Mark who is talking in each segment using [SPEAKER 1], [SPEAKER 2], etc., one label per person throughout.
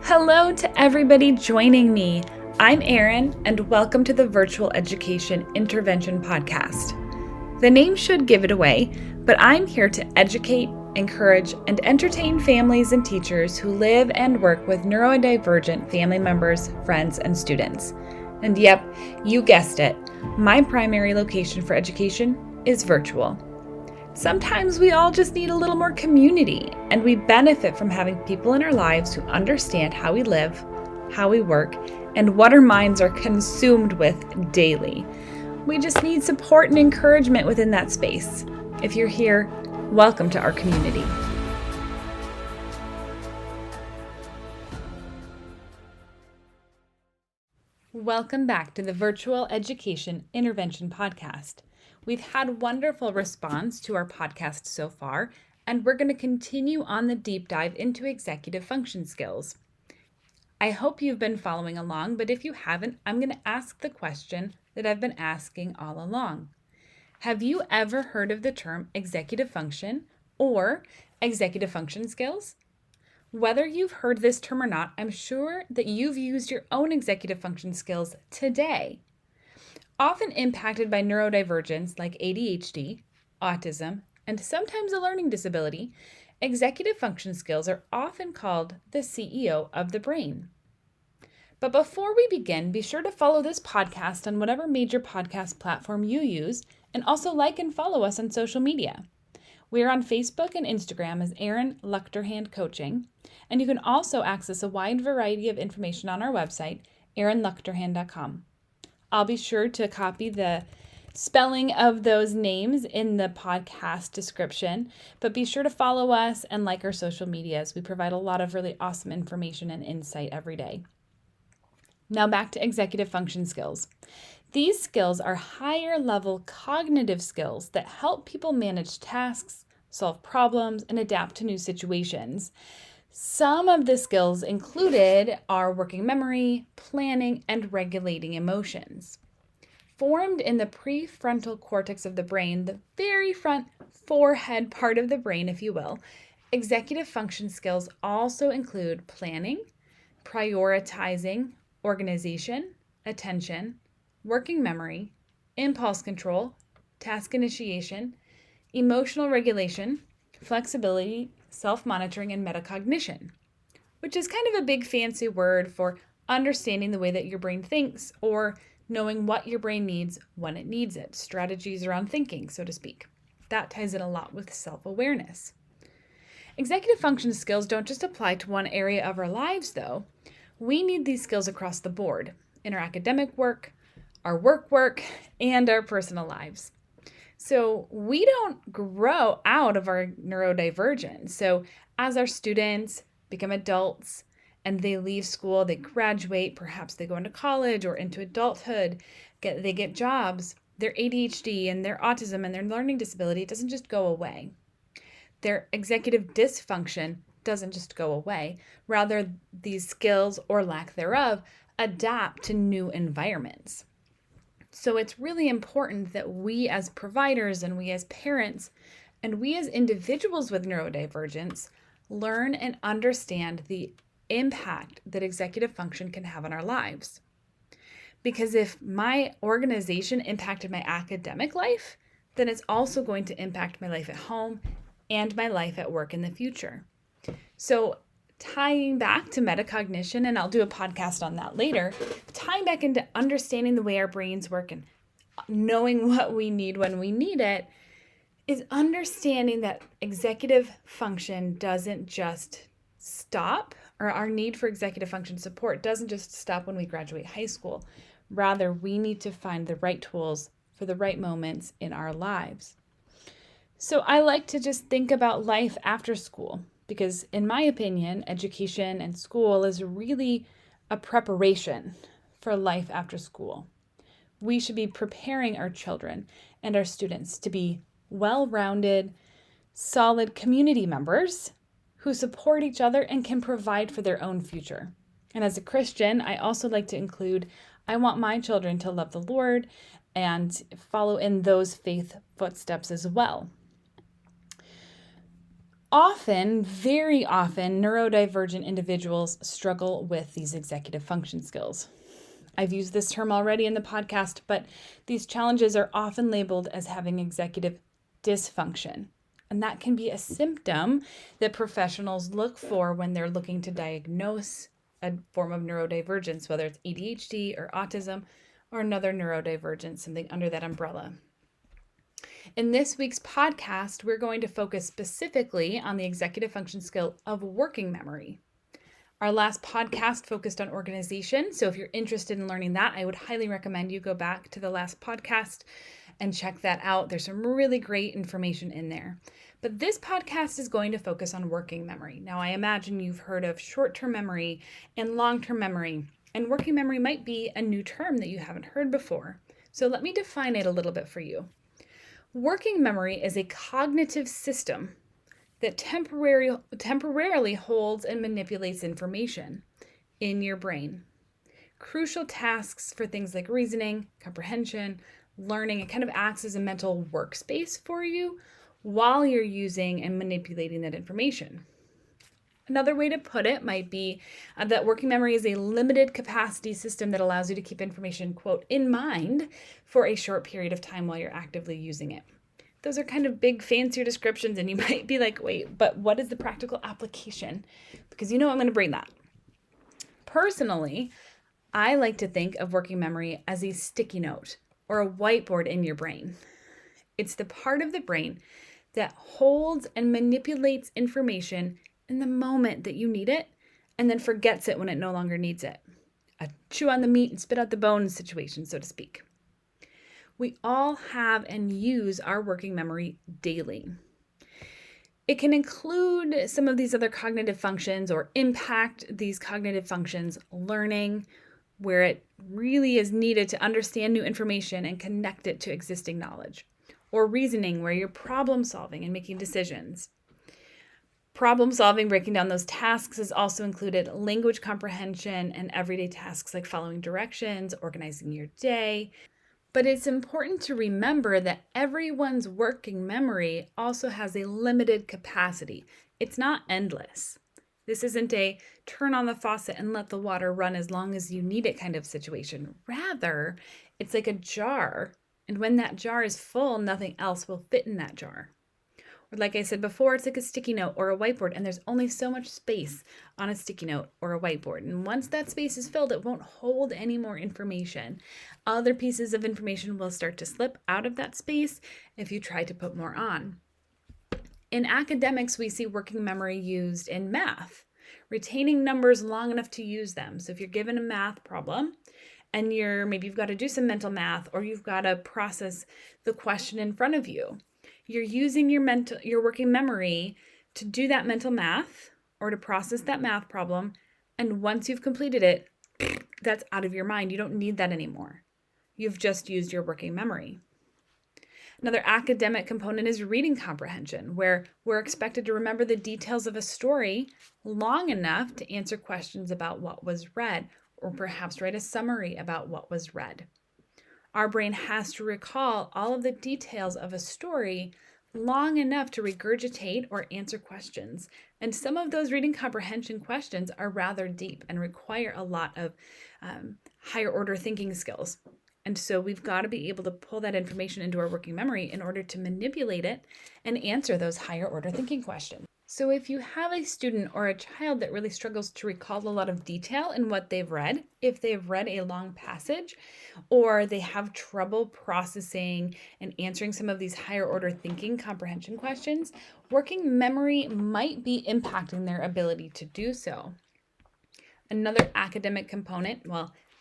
[SPEAKER 1] Hello to everybody joining me. I'm Erin, and welcome to the Virtual Education Intervention Podcast. The name should give it away, but I'm here to educate, encourage, and entertain families and teachers who live and work with neurodivergent family members, friends, and students. And yep, you guessed it, my primary location for education is virtual. Sometimes we all just need a little more community, and we benefit from having people in our lives who understand how we live, how we work, and what our minds are consumed with daily. We just need support and encouragement within that space. If you're here, welcome to our community. Welcome back to the Virtual Education Intervention Podcast. We've had wonderful response to our podcast so far, and we're going to continue on the deep dive into executive function skills. I hope you've been following along, but if you haven't, I'm going to ask the question that I've been asking all along. Have you ever heard of the term executive function or executive function skills? Whether you've heard this term or not, I'm sure that you've used your own executive function skills today. Often impacted by neurodivergence like ADHD, autism, and sometimes a learning disability, executive function skills are often called the CEO of the brain. But before we begin, be sure to follow this podcast on whatever major podcast platform you use, and also like and follow us on social media. We are on Facebook and Instagram as Erin Luchterhand Coaching, and you can also access a wide variety of information on our website, erinluchterhand.com. I'll be sure to copy the spelling of those names in the podcast description, but be sure to follow us and like our social medias. We provide a lot of really awesome information and insight every day. Now back to executive function skills. These skills are higher level cognitive skills that help people manage tasks, solve problems, and adapt to new situations. Some of the skills included are working memory, planning, and regulating emotions. Formed in the prefrontal cortex of the brain, the very front forehead part of the brain, if you will, executive function skills also include planning, prioritizing, organization, attention, working memory, impulse control, task initiation, emotional regulation, flexibility, self-monitoring, and metacognition, which is kind of a big fancy word for understanding the way that your brain thinks or knowing what your brain needs when it needs it, strategies around thinking, so to speak. That ties in a lot with self-awareness. Executive function skills don't just apply to one area of our lives, though. We need these skills across the board in our academic work, our work, and our personal lives. So we don't grow out of our neurodivergence. So as our students become adults and they leave school, they graduate, perhaps they go into college or into adulthood, they get jobs, their ADHD and their autism and their learning disability, it doesn't just go away. Their executive dysfunction doesn't just go away. Rather, these skills or lack thereof adapt to new environments. So it's really important that we as providers and we as parents and we as individuals with neurodivergence learn and understand the impact that executive function can have on our lives. Because if my organization impacted my academic life, then it's also going to impact my life at home and my life at work in the future. So tying back to metacognition, and I'll do a podcast on that later, tying back into understanding the way our brains work and knowing what we need when we need it, is understanding that executive function doesn't just stop, or our need for executive function support doesn't just stop when we graduate high school. Rather, we need to find the right tools for the right moments in our lives. So I like to just think about life after school. Because in my opinion, education and school is really a preparation for life after school. We should be preparing our children and our students to be well-rounded, solid community members who support each other and can provide for their own future. And as a Christian, I also like to include, I want my children to love the Lord and follow in those faith footsteps as well. Often, very often, neurodivergent individuals struggle with these executive function skills. I've used this term already in the podcast, but these challenges are often labeled as having executive dysfunction. And that can be a symptom that professionals look for when they're looking to diagnose a form of neurodivergence, whether it's ADHD or autism or another neurodivergence, something under that umbrella. In this week's podcast, we're going to focus specifically on the executive function skill of working memory. Our last podcast focused on organization, so if you're interested in learning that, I would highly recommend you go back to the last podcast and check that out. There's some really great information in there. But this podcast is going to focus on working memory. Now, I imagine you've heard of short-term memory and long-term memory, and working memory might be a new term that you haven't heard before. So let me define it a little bit for you. Working memory is a cognitive system that temporarily holds and manipulates information in your brain. Crucial tasks for things like reasoning, comprehension, learning, it kind of acts as a mental workspace for you while you're using and manipulating that information. Another way to put it might be that working memory is a limited capacity system that allows you to keep information, quote, in mind for a short period of time while you're actively using it. Those are kind of big, fancier descriptions, and you might be like, wait, but what is the practical application? Because I'm going to bring that. Personally, I like to think of working memory as a sticky note or a whiteboard in your brain. It's the part of the brain that holds and manipulates information in the moment that you need it and then forgets it when it no longer needs it. A chew on the meat and spit out the bones situation, so to speak. We all have and use our working memory daily. It can include some of these other cognitive functions or impact these cognitive functions, learning, where it really is needed to understand new information and connect it to existing knowledge, or reasoning, where you're problem solving and making decisions. Problem solving, breaking down those tasks, is also included language comprehension and everyday tasks like following directions, organizing your day. But it's important to remember that everyone's working memory also has a limited capacity. It's not endless. This isn't a turn on the faucet and let the water run as long as you need it kind of situation. Rather, it's like a jar, and when that jar is full, nothing else will fit in that jar. Or like I said before, it's like a sticky note or a whiteboard, and there's only so much space on a sticky note or a whiteboard. And once that space is filled, it won't hold any more information. Other pieces of information will start to slip out of that space if you try to put more on. In academics, we see working memory used in math, retaining numbers long enough to use them. So if you're given a math problem and maybe you've got to do some mental math, or you've got to process the question in front of you, you're using your working memory to do that mental math or to process that math problem. And once you've completed it, that's out of your mind. You don't need that anymore. You've just used your working memory. Another academic component is reading comprehension, where we're expected to remember the details of a story long enough to answer questions about what was read, or perhaps write a summary about what was read. Our brain has to recall all of the details of a story long enough to regurgitate or answer questions. And some of those reading comprehension questions are rather deep and require a lot of higher order thinking skills. And so we've got to be able to pull that information into our working memory in order to manipulate it and answer those higher order thinking questions. So if you have a student or a child that really struggles to recall a lot of detail in what they've read, if they've read a long passage, or they have trouble processing and answering some of these higher order thinking comprehension questions, working memory might be impacting their ability to do so. Another academic component,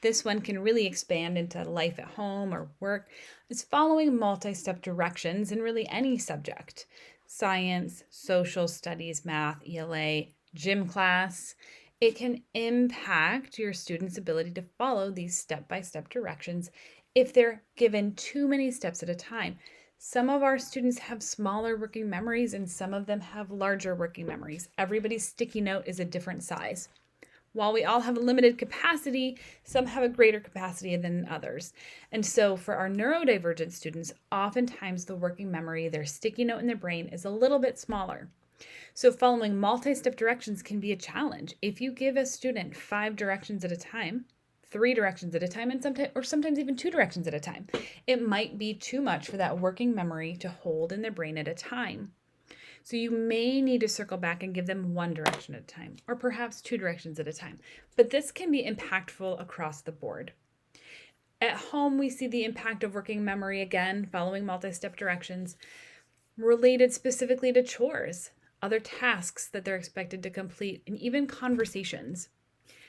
[SPEAKER 1] this one can really expand into life at home or work, is following multi-step directions in really any subject. Science, social studies, math, ELA, gym class. It can impact your students' ability to follow these step-by-step directions if they're given too many steps at a time. Some of our students have smaller working memories and some of them have larger working memories. Everybody's sticky note is a different size. While we all have a limited capacity, some have a greater capacity than others. And so for our neurodivergent students, oftentimes the working memory, their sticky note in their brain, is a little bit smaller. So following multi-step directions can be a challenge. If you give a student 5 directions at a time, 3 directions at a time, and sometimes even 2 directions at a time, it might be too much for that working memory to hold in their brain at a time. So you may need to circle back and give them 1 direction at a time, or perhaps 2 directions at a time. But this can be impactful across the board. At home, we see the impact of working memory again, following multi-step directions, related specifically to chores, other tasks that they're expected to complete, and even conversations.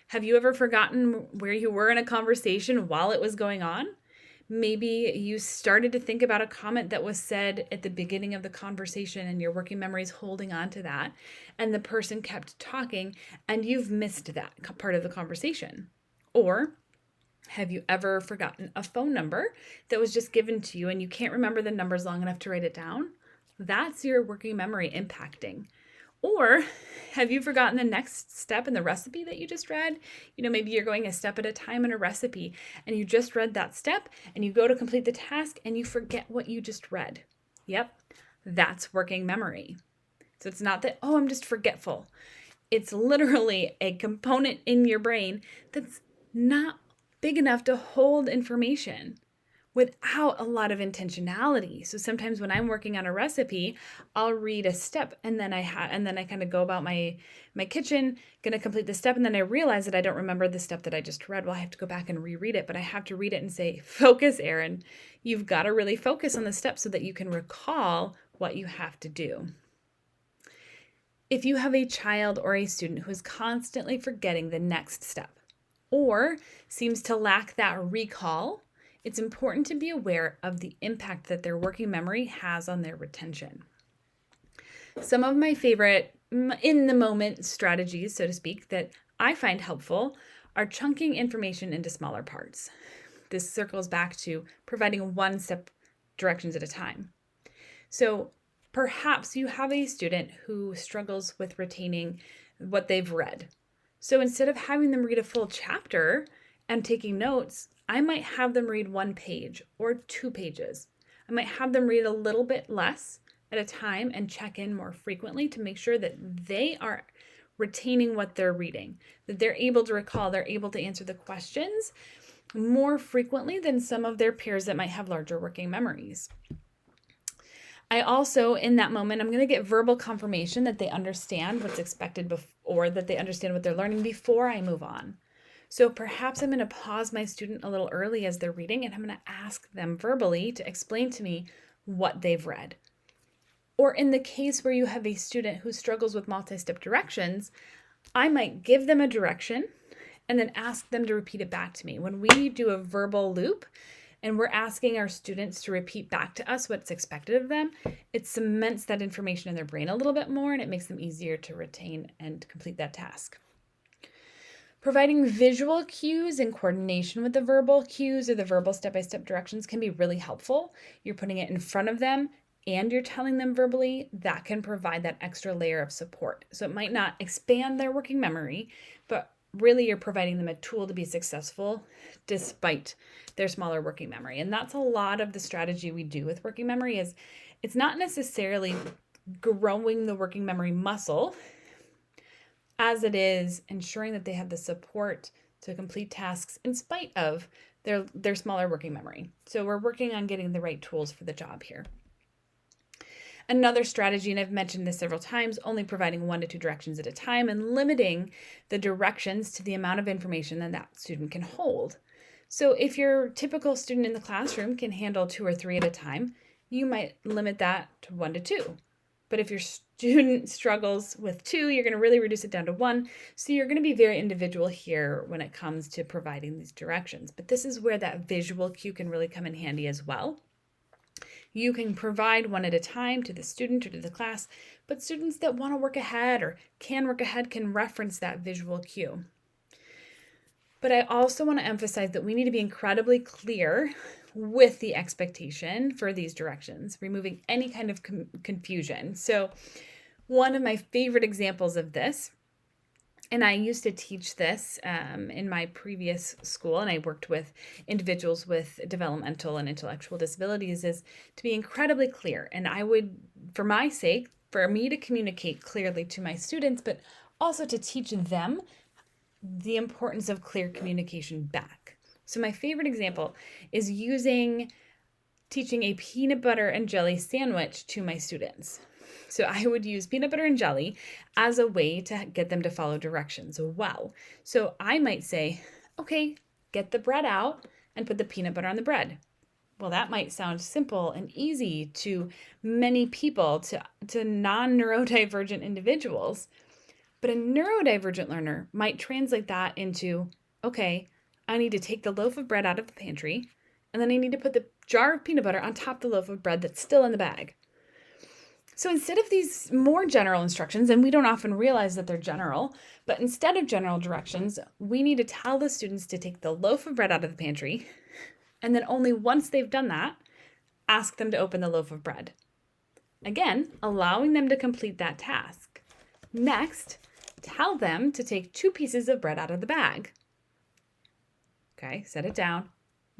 [SPEAKER 1] Have you ever forgotten where you were in a conversation while it was going on? Maybe you started to think about a comment that was said at the beginning of the conversation and your working memory is holding on to that, and the person kept talking and you've missed that part of the conversation. Or have you ever forgotten a phone number that was just given to you and you can't remember the numbers long enough to write it down? That's your working memory impacting. Or have you forgotten the next step in the recipe that you just read? Maybe you're going a step at a time in a recipe and you just read that step and you go to complete the task and you forget what you just read. Yep, that's working memory. So it's not that, I'm just forgetful. It's literally a component in your brain that's not big enough to hold information without a lot of intentionality. So sometimes when I'm working on a recipe, I'll read a step and then I kind of go about my kitchen, gonna complete the step, and then I realize that I don't remember the step that I just read. Well, I have to go back and reread it, but I have to read it and say, focus, Erin. You've got to really focus on the step so that you can recall what you have to do. If you have a child or a student who is constantly forgetting the next step or seems to lack that recall, it's important to be aware of the impact that their working memory has on their retention. Some of my favorite in-the-moment strategies, so to speak, that I find helpful are chunking information into smaller parts. This circles back to providing 1-step directions at a time. So perhaps you have a student who struggles with retaining what they've read. So instead of having them read a full chapter and taking notes, I might have them read 1 page or 2 pages. I might have them read a little bit less at a time and check in more frequently to make sure that they are retaining what they're reading, that they're able to recall, they're able to answer the questions more frequently than some of their peers that might have larger working memories. I also, in that moment, I'm going to get verbal confirmation that they understand what's expected or that they understand what they're learning before I move on. So perhaps I'm going to pause my student a little early as they're reading, and I'm going to ask them verbally to explain to me what they've read. Or in the case where you have a student who struggles with multi-step directions, I might give them a direction and then ask them to repeat it back to me. When we do a verbal loop and we're asking our students to repeat back to us what's expected of them, it cements that information in their brain a little bit more and it makes them easier to retain and complete that task. Providing visual cues in coordination with the verbal cues or the verbal step-by-step directions can be really helpful. You're putting it in front of them and you're telling them verbally. That can provide that extra layer of support. So it might not expand their working memory, but really you're providing them a tool to be successful despite their smaller working memory. And that's a lot of the strategy we do with working memory. Is it's not necessarily growing the working memory muscle as it is ensuring that they have the support to complete tasks in spite of their smaller working memory. So we're working on getting the right tools for the job here. Another strategy, and I've mentioned this several times, only providing 1 to 2 directions at a time and limiting the directions to the amount of information that student can hold. So if your typical student in the classroom can handle 2 or 3 at a time, you might limit that to 1 to 2. But if your student struggles with 2, you're going to really reduce it down to 1. So you're going to be very individual here when it comes to providing these directions. But this is where that visual cue can really come in handy as well. You can provide 1 at a time to the student or to the class, but students that want to work ahead or can work ahead can reference that visual cue. But I also want to emphasize that we need to be incredibly clear with the expectation for these directions, removing any kind of confusion. So one of my favorite examples of this, and I used to teach this in my previous school, and I worked with individuals with developmental and intellectual disabilities, is to be incredibly clear. And I would, for my sake, for me to communicate clearly to my students, but also to teach them the importance of clear communication back. So my favorite example is teaching a peanut butter and jelly sandwich to my students. So I would use peanut butter and jelly as a way to get them to follow directions well. So I might say, okay, get the bread out and put the peanut butter on the bread. Well, that might sound simple and easy to many people, to non-neurodivergent individuals. But a neurodivergent learner might translate that into, okay, I need to take the loaf of bread out of the pantry, and then I need to put the jar of peanut butter on top of the loaf of bread that's still in the bag. So instead of these more general instructions, and we don't often realize that they're general, but instead of general directions, we need to tell the students to take the loaf of bread out of the pantry, and then only once they've done that, ask them to open the loaf of bread. Again, allowing them to complete that task. Next, tell them to take 2 pieces of bread out of the bag. Okay, set it down.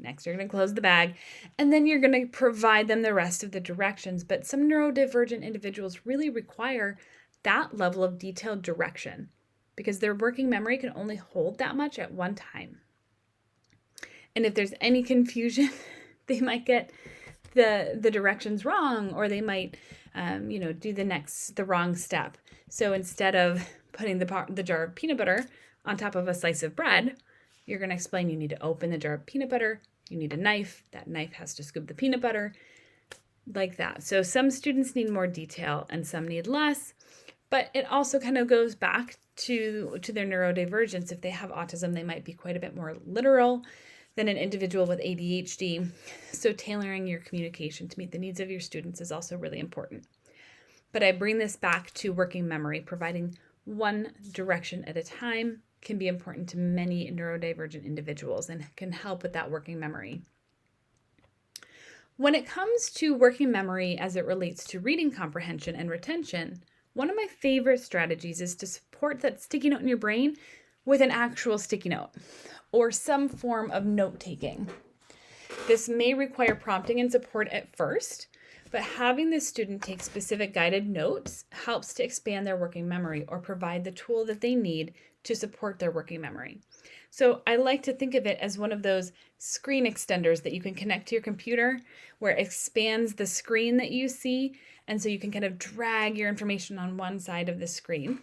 [SPEAKER 1] Next, you're going to close the bag, and then you're going to provide them the rest of the directions. But some neurodivergent individuals really require that level of detailed direction because their working memory can only hold that much at one time. And if there's any confusion, they might get the directions wrong, or they might, do the wrong step. So instead of putting the jar of peanut butter on top of a slice of bread, you're going to explain you need to open the jar of peanut butter. You need a knife. That knife has to scoop the peanut butter, like that. So some students need more detail and some need less, but it also kind of goes back to their neurodivergence. If they have autism, they might be quite a bit more literal than an individual with ADHD. So tailoring your communication to meet the needs of your students is also really important. But I bring this back to working memory. Providing one direction at a time can be important to many neurodivergent individuals and can help with that working memory. When it comes to working memory as it relates to reading comprehension and retention, one of my favorite strategies is to support that sticky note in your brain with an actual sticky note or some form of note-taking. This may require prompting and support at first, but having the student take specific guided notes helps to expand their working memory or provide the tool that they need to support their working memory. So I like to think of it as one of those screen extenders that you can connect to your computer, where it expands the screen that you see, and so you can kind of drag your information on one side of the screen,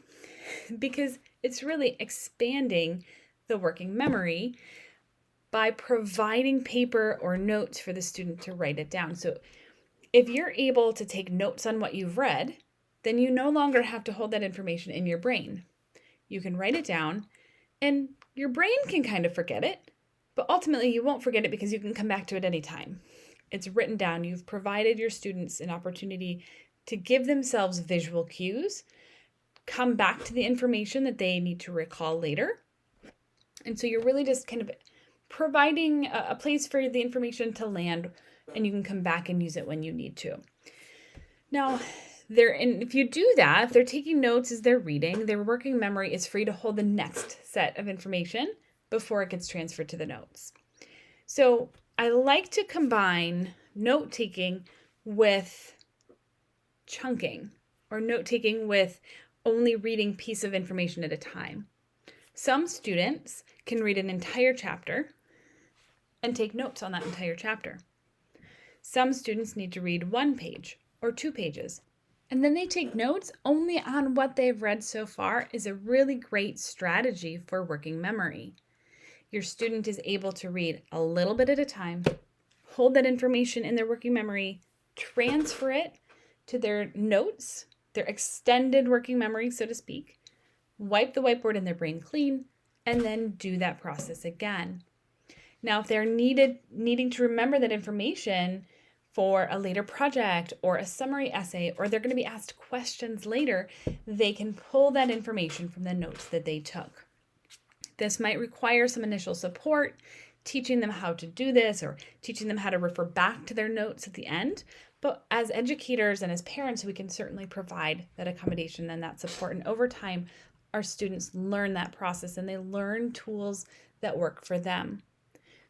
[SPEAKER 1] because it's really expanding the working memory by providing paper or notes for the student to write it down. So if you're able to take notes on what you've read, then you no longer have to hold that information in your brain. You can write it down, and your brain can kind of forget it, but ultimately you won't forget it because you can come back to it anytime. It's written down. You've provided your students an opportunity to give themselves visual cues, come back to the information that they need to recall later. And so you're really just kind of providing a place for the information to land, and you can come back and use it when you need to. Now, if you do that, if they're taking notes as they're reading, their working memory is free to hold the next set of information before it gets transferred to the notes. So I like to combine note-taking with chunking, or note-taking with only reading a piece of information at a time. Some students can read an entire chapter and take notes on that entire chapter. Some students need to read 1 page or 2 pages, and then they take notes only on what they've read so far. Is a really great strategy for working memory. Your student is able to read a little bit at a time, hold that information in their working memory, transfer it to their notes, their extended working memory, so to speak, wipe the whiteboard in their brain clean, and then do that process again. Now, if they're needing to remember that information for a later project or a summary essay, or they're going to be asked questions later, they can pull that information from the notes that they took. This might require some initial support, teaching them how to do this or teaching them how to refer back to their notes at the end. But as educators and as parents, we can certainly provide that accommodation and that support. And over time, our students learn that process and they learn tools that work for them.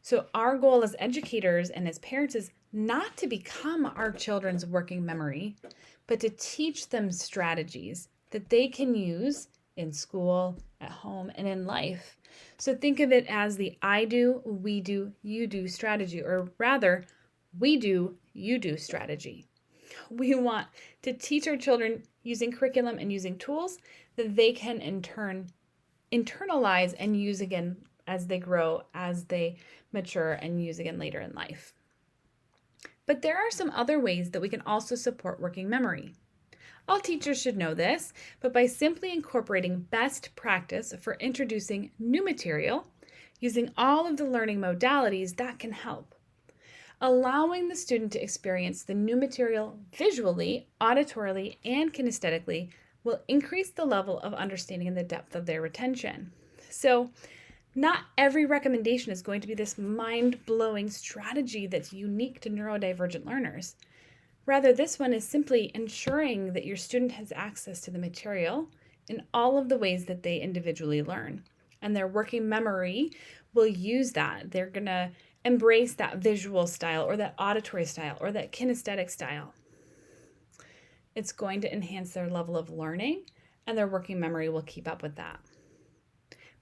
[SPEAKER 1] So our goal as educators and as parents is not to become our children's working memory, but to teach them strategies that they can use in school, at home, and in life. So think of it as the I do, we do, you do strategy, or rather, we do, you do strategy. We want to teach our children using curriculum and using tools that they can in turn internalize and use again as they grow, as they mature, and use again later in life. But there are some other ways that we can also support working memory. All teachers should know this, but by simply incorporating best practice for introducing new material, using all of the learning modalities, that can help. Allowing the student to experience the new material visually, auditorily, and kinesthetically will increase the level of understanding and the depth of their retention. So, not every recommendation is going to be this mind-blowing strategy that's unique to neurodivergent learners. Rather, this one is simply ensuring that your student has access to the material in all of the ways that they individually learn. And their working memory will use that. They're going to embrace that visual style or that auditory style or that kinesthetic style. It's going to enhance their level of learning, and their working memory will keep up with that.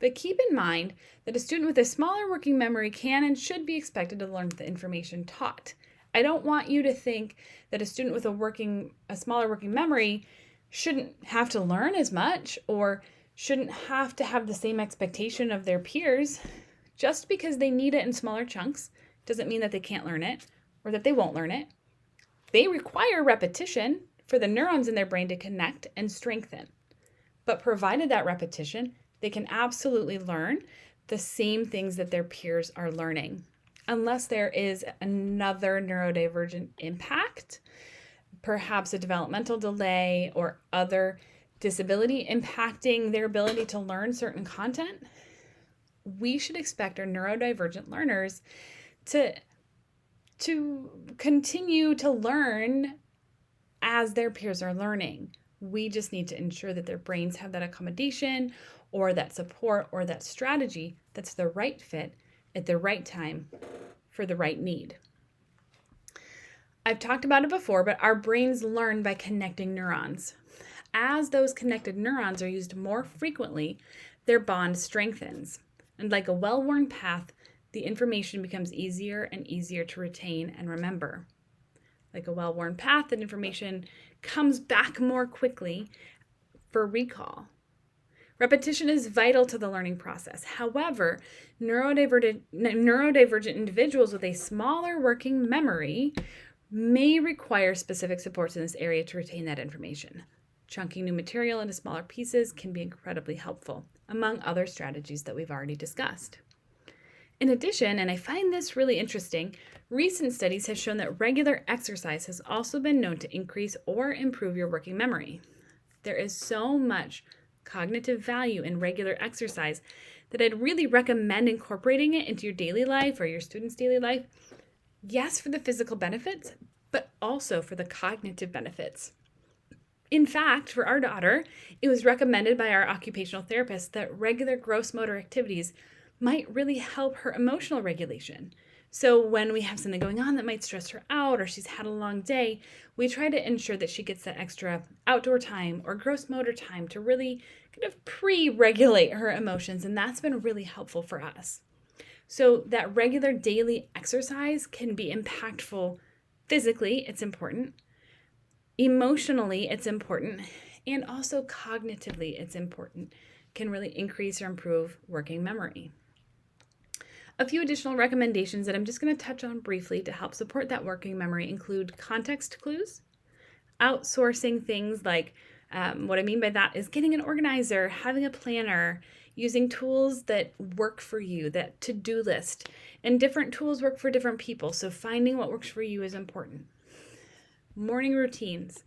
[SPEAKER 1] But keep in mind that a student with a smaller working memory can and should be expected to learn the information taught. I don't want you to think that a student with a smaller working memory shouldn't have to learn as much or shouldn't have to have the same expectation of their peers. Just because they need it in smaller chunks doesn't mean that they can't learn it or that they won't learn it. They require repetition for the neurons in their brain to connect and strengthen. But provided that repetition, they can absolutely learn the same things that their peers are learning, unless there is another neurodivergent impact, perhaps a developmental delay or other disability impacting their ability to learn certain content. We should expect our neurodivergent learners to continue to learn as their peers are learning. We just need to ensure that their brains have that accommodation or that support or that strategy that's the right fit at the right time for the right need. I've talked about it before, but our brains learn by connecting neurons. As those connected neurons are used more frequently, their bond strengthens. And like a well-worn path, the information becomes easier and easier to retain and remember. Like a well-worn path, that information comes back more quickly for recall. Repetition is vital to the learning process. However, neurodivergent individuals with a smaller working memory may require specific supports in this area to retain that information. Chunking new material into smaller pieces can be incredibly helpful, among other strategies that we've already discussed. In addition, and I find this really interesting, recent studies have shown that regular exercise has also been known to increase or improve your working memory. There is so much cognitive value in regular exercise that I'd really recommend incorporating it into your daily life or your students' daily life. Yes, for the physical benefits, but also for the cognitive benefits. In fact, for our daughter, it was recommended by our occupational therapist that regular gross motor activities might really help her emotional regulation. So when we have something going on that might stress her out or she's had a long day, we try to ensure that she gets that extra outdoor time or gross motor time to really kind of pre-regulate her emotions, and that's been really helpful for us. So that regular daily exercise can be impactful physically, it's important. Emotionally, it's important. And also cognitively, it's important. Can really increase or improve working memory. A few additional recommendations that I'm just going to touch on briefly to help support that working memory include context clues, outsourcing things like, what I mean by that is getting an organizer, having a planner, using tools that work for you, that to-do list, and different tools work for different people. So finding what works for you is important. Morning routines,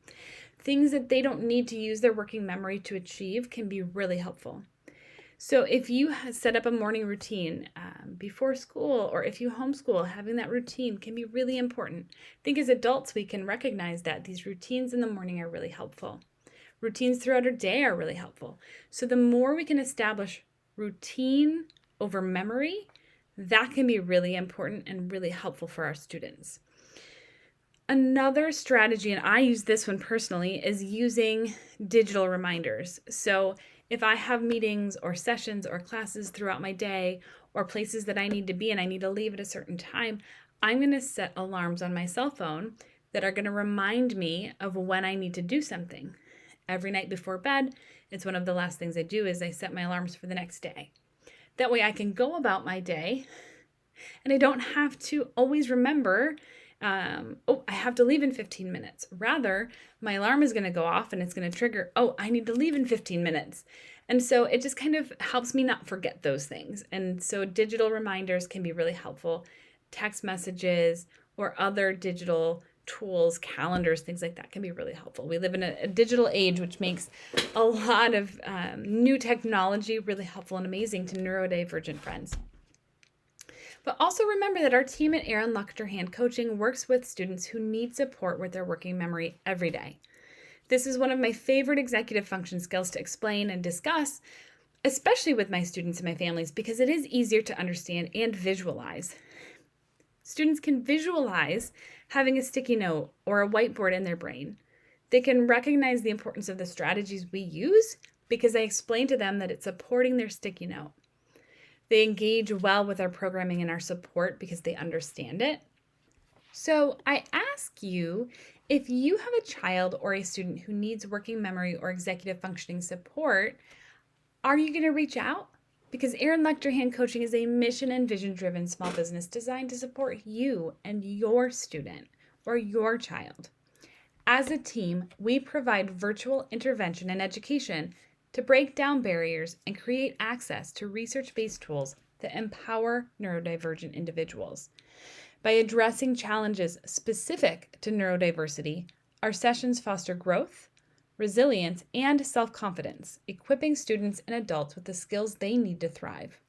[SPEAKER 1] things that they don't need to use their working memory to achieve can be really helpful. So if you set up a morning routine before school, or if you homeschool, having that routine can be really important. I think as adults, we can recognize that these routines in the morning are really helpful. Routines throughout our day are really helpful. So the more we can establish routine over memory, That can be really important and really helpful for our students. Another strategy, and I use this one personally, is using digital reminders. So if I have meetings or sessions or classes throughout my day or places that I need to be and I need to leave at a certain time, I'm going to set alarms on my cell phone that are going to remind me of when I need to do something. Every night before bed, it's one of the last things I do is I set my alarms for the next day. That way I can go about my day and I don't have to always remember, I have to leave in 15 minutes. Rather, my alarm is going to go off and it's going to trigger, I need to leave in 15 minutes. And so it just kind of helps me not forget those things. And so digital reminders can be really helpful. Text messages or other digital tools, calendars, things like that can be really helpful. We live in a digital age, which makes a lot of new technology really helpful and amazing to neurodivergent friends. But also remember that our team at Aaron Luchter Hand Coaching works with students who need support with their working memory every day. This is one of my favorite executive function skills to explain and discuss, especially with my students and my families, because it is easier to understand and visualize. Students can visualize having a sticky note or a whiteboard in their brain. They can recognize the importance of the strategies we use because I explain to them that it's supporting their sticky note. They engage well with our programming and our support because they understand it. So I ask you, if you have a child or a student who needs working memory or executive functioning support, are you going to reach out? Because Aaron Luchter Hand Coaching is a mission and vision-driven small business designed to support you and your student or your child. As a team, we provide virtual intervention and education to break down barriers and create access to research-based tools that empower neurodivergent individuals. By addressing challenges specific to neurodiversity, our sessions foster growth, resilience, and self-confidence, equipping students and adults with the skills they need to thrive.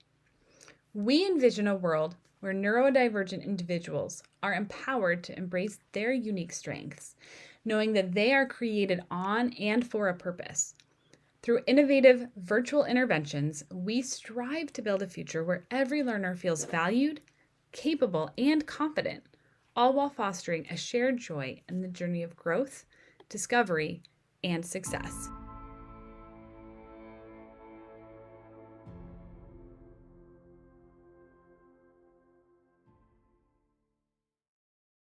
[SPEAKER 1] We envision a world where neurodivergent individuals are empowered to embrace their unique strengths, knowing that they are created on and for a purpose. Through innovative virtual interventions, we strive to build a future where every learner feels valued, capable, and confident, all while fostering a shared joy in the journey of growth, discovery, and success.